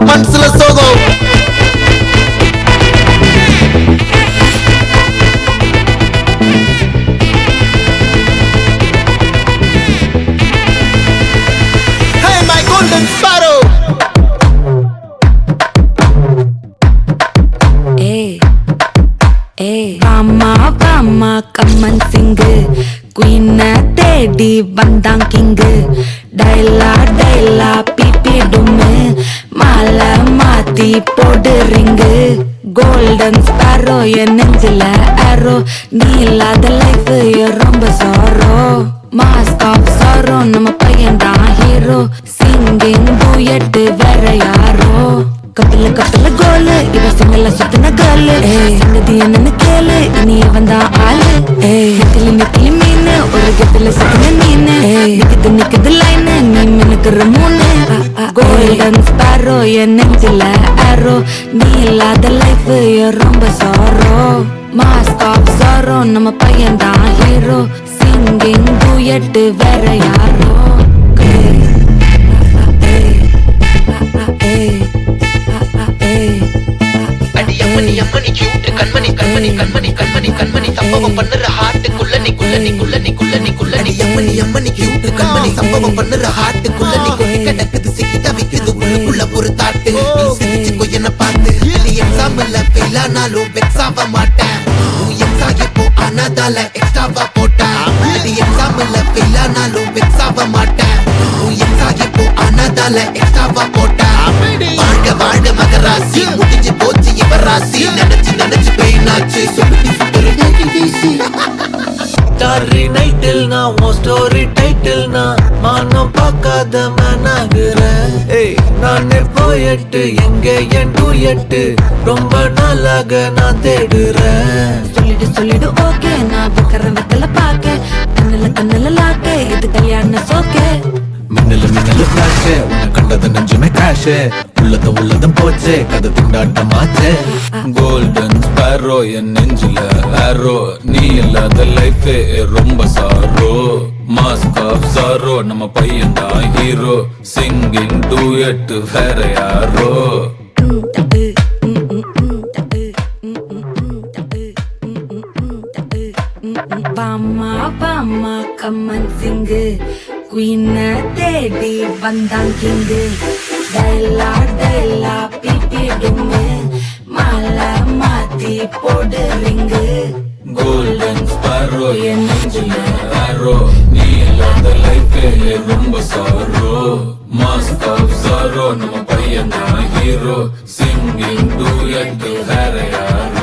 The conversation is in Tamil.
மனசுல சோகம். Hey my golden sparrow. வாமா வாமா கம்மன் சிங்கு குயின தேடி வந்தான் கிங்கு டைலா டைலா பிபி டும்மு மாலை மாத்தி போடு ரிங்கு கோல்டன் ஸ்பாரோ என் நெஞ்சில ஆரோ நீ இல்லாத லைஃப் ரொம்ப சாரோ மாஸ்க் ஆஃப் சாரோ நம்ம பையன் தான் ஹீரோ சிங்கிங் டூயட் வேற யாரோ கப்பல கப்பல கோலு இவ சிங்கல சுத்தின கேளு சங்கதி என்னன்னு கேளு இனி வந்தா ஆளு நெத்திலி நெத்திலி மீனு ஒரு கத்துல சுத்தின நீனு நிக்குது நிக்குது லைனு நீ மினுக்குற மூணு கோல்டன் ஸ்பாரோ என் நெஞ்சில ஆரோ நீ இல்லாத லைஃப் ரொம்ப சாரோ மாஸ்க் ஆஃப் சாரோ நம்ம பையன் தான் ஹீரோ சிங்கிங் டூயட் வேற யாரோ அம்மனி அம்மனி கியூட் கண்மணி கண்மணி கண்மணி கண்மணி கண்மணி சம்பவம் பண்ணுற ஹார்ட்டுக்குள்ள நீ குள்ள நீ குள்ள நீ குள்ள நீ குள்ள நீ அம்மனி அம்மனி கியூட் கண்மணி சம்பவம் பண்ணுற ஹார்ட்டுக்குள்ள நீ குள்ள கிடக்குது சிக்கி தவிக்குது உள்ளுக்குள்ள ஒரு தாட்டு நீ சிரிச்சுக்கோ என்ன பார்த்து நீ எக்ஸாம்ல ஃபெயில் ஆனாலும் வெக்ஸ் ஆக மாட்டேன் நீ எக்ஸாம் இப்போ ஆனதால எக்ஸ்ட்ராவா போட்டேன் நீ எக்ஸாம்ல ஃபெயில் ஆனாலும் வெக்ஸ் ஆக மாட்டேன் நீ எக்ஸாம் இப்போ ஆனதால எக்ஸ்ட்ராவா போட்டேன் வாழ்க வாழ்க மகராசி முடிஞ்சு போச்சு இவராசி நினைச்சு நினைச்சு பெயினாச்சு சொல்லிட்டு சுத்தரு ஸ்டாரி நைட்டில் நான் உன் ஸ்டோரி டைட்டில் நான் மானம் பார்க்காத மேனாகிறேன் நானே போயிட்டு எங்க என் டூயட்டு ரொம்ப நாளாக நான் தேடுறேன் சொல்லிடு ஓகே நான் வைக்கிறேன் வெத்தல பாக்க கண்ணுல லாக்க இது கல்யாண சோக்கே மின்னல மின்னல ஃபிளாஷ் உன்னை கண்டது நெஞ்சுமே கிராஷ் உள்ளதும் போச்சே கதை திண்டாட்டமாச்சே கோல்டன் ஸ்பாரோ என் நெஞ்சில ஆரோ நீ இல்லாத லைஃபே ரொம்ப சாரோ மாஸ்க் ஆஃப் சாரோ நம்ம பையன் தான் ஹீரோ சிங்கிங் டூயட் வேற யாரோ பாமா பாமா கம்மன் சிங்கு குயின தேடி வந்தான் கிங்கு டைலா டைலா பிபி டும்மு மாலை மாத்தி போடு ரிங்கு கோல்டன் ஸ்பாரோ என் நெஞ்சில ஆரோ நீ இல்லாத லைஃபே ரொம்ப சாரோ மாஸ்க் ஆஃப் சாரோ நம்ம பையன் தான் ஹீரோ சிங்கிங் டூயட் வேற யாரோ